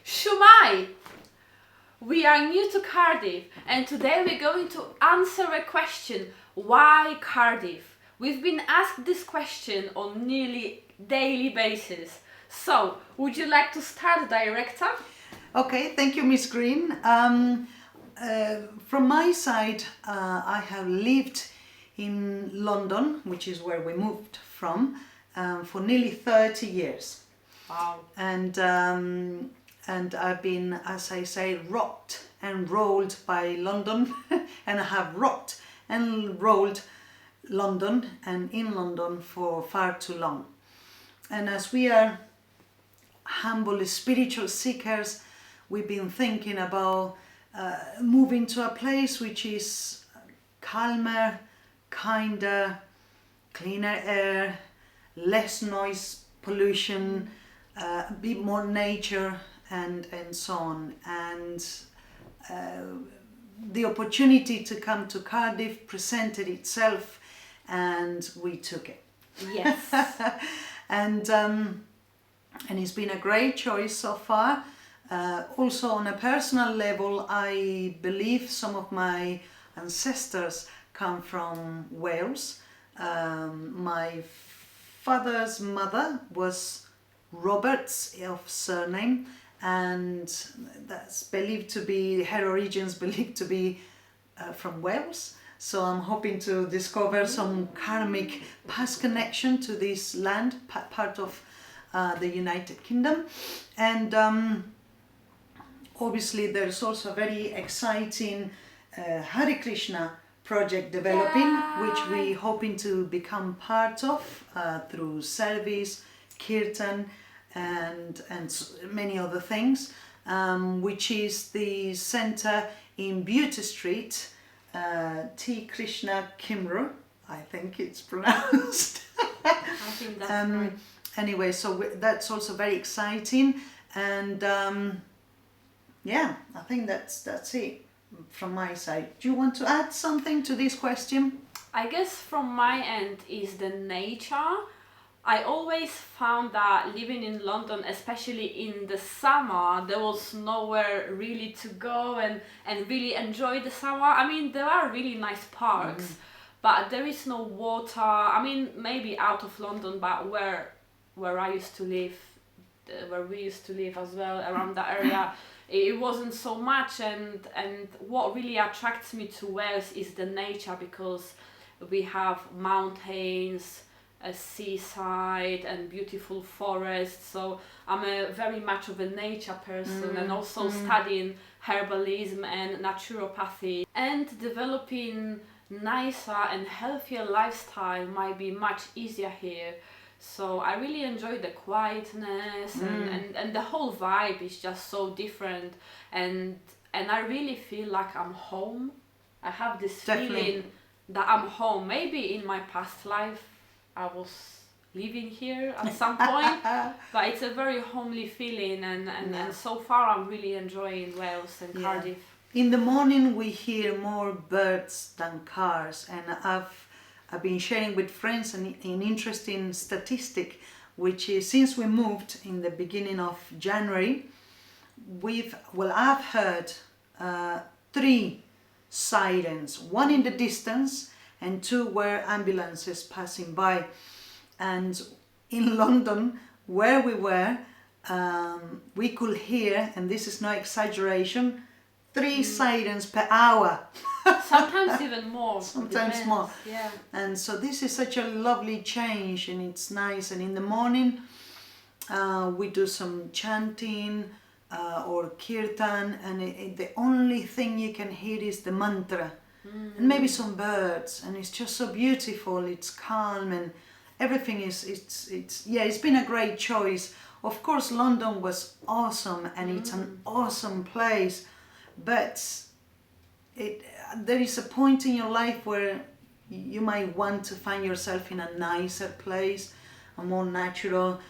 Shumai! We are new to Cardiff and today we're going to answer a question. Why Cardiff? We've been asked this question on nearly daily basis. So, would you like to start, Director? Okay, thank you, Miss Green. From my side, I have lived in London, which is where we moved from, for nearly 30 years. Wow. And I've been, as I say, rocked and rolled by London, and I have rocked and rolled London and in London for far too long. And as we are humble spiritual seekers, we've been thinking about moving to a place which is calmer, kinder, cleaner air, less noise pollution, a bit more nature, and so on. And the opportunity to come to Cardiff presented itself, and we took it. Yes. And it's been a great choice so far. Also on a personal level, I believe some of my ancestors come from Wales. My father's mother was Roberts of surname, and that's believed to be, her origins believed to be from Wales. So I'm hoping to discover some karmic past connection to this land, part of the United Kingdom. And obviously there's also a very exciting Hare Krishna project developing, which we hoping to become part of through service, kirtan, and many other things, which is the center in Beauty Street, T. Krishna Kimru, I think it's pronounced. I think that's right. Anyway, so that's also very exciting, and yeah, I think that's it from my side. Do you want to add something to this question? I guess from my end is the nature. I always found that living in London, especially in the summer, there was nowhere really to go and really enjoy the summer. I mean, there are really nice parks, but there is no water. I mean, maybe out of London, but where I used to live, where we used to live as well, around that area, it wasn't so much. And what really attracts me to Wales is the nature, because we have mountains, a seaside and beautiful forests. So I'm very much of a nature person, and also studying herbalism and naturopathy, and developing nicer and healthier lifestyle might be much easier here. So I really enjoy the quietness, and the whole vibe is just so different, and I really feel like I'm home. I have this feeling that I'm home. Maybe in my past life I was living here at some point, but it's a very homely feeling, and so far I'm really enjoying Wales and Cardiff. In the morning we hear more birds than cars, and I've been sharing with friends an interesting statistic, which is since we moved in the beginning of January, I've heard 3 sirens, 1 in the distance and 2 were ambulances passing by. And in London, where we were, we could hear, and this is no exaggeration, 3 sirens per hour. Sometimes even more. Sometimes depends. more. Yeah. And so this is such a lovely change, and it's nice. And in the morning we do some chanting or kirtan, and the only thing you can hear is the mantra, and maybe some birds, and it's just so beautiful. It's calm, and everything is it's been a great choice. Of course London was awesome, and it's an awesome place, but there is a point in your life where you might want to find yourself in a nicer place, a more natural,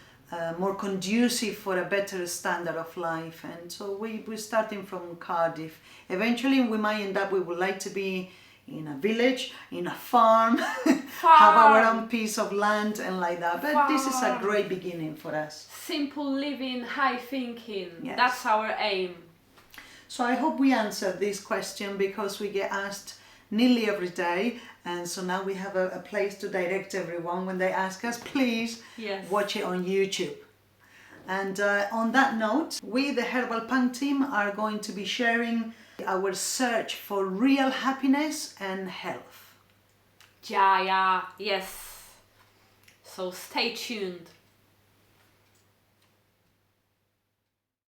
more conducive for a better standard of life. And so we're starting from Cardiff. Eventually we might end up, we would like to be in a village, in a farm, have our own piece of land and like that. But this is a great beginning for us. Simple living, high thinking. Yes. That's our aim. So I hope we answered this question, because we get asked nearly every day, and so now we have a place to direct everyone when they ask us. Please watch it on YouTube. And on that note, we, the Herbal Punk team, are going to be sharing our search for real happiness and health. Yeah, yes. So stay tuned.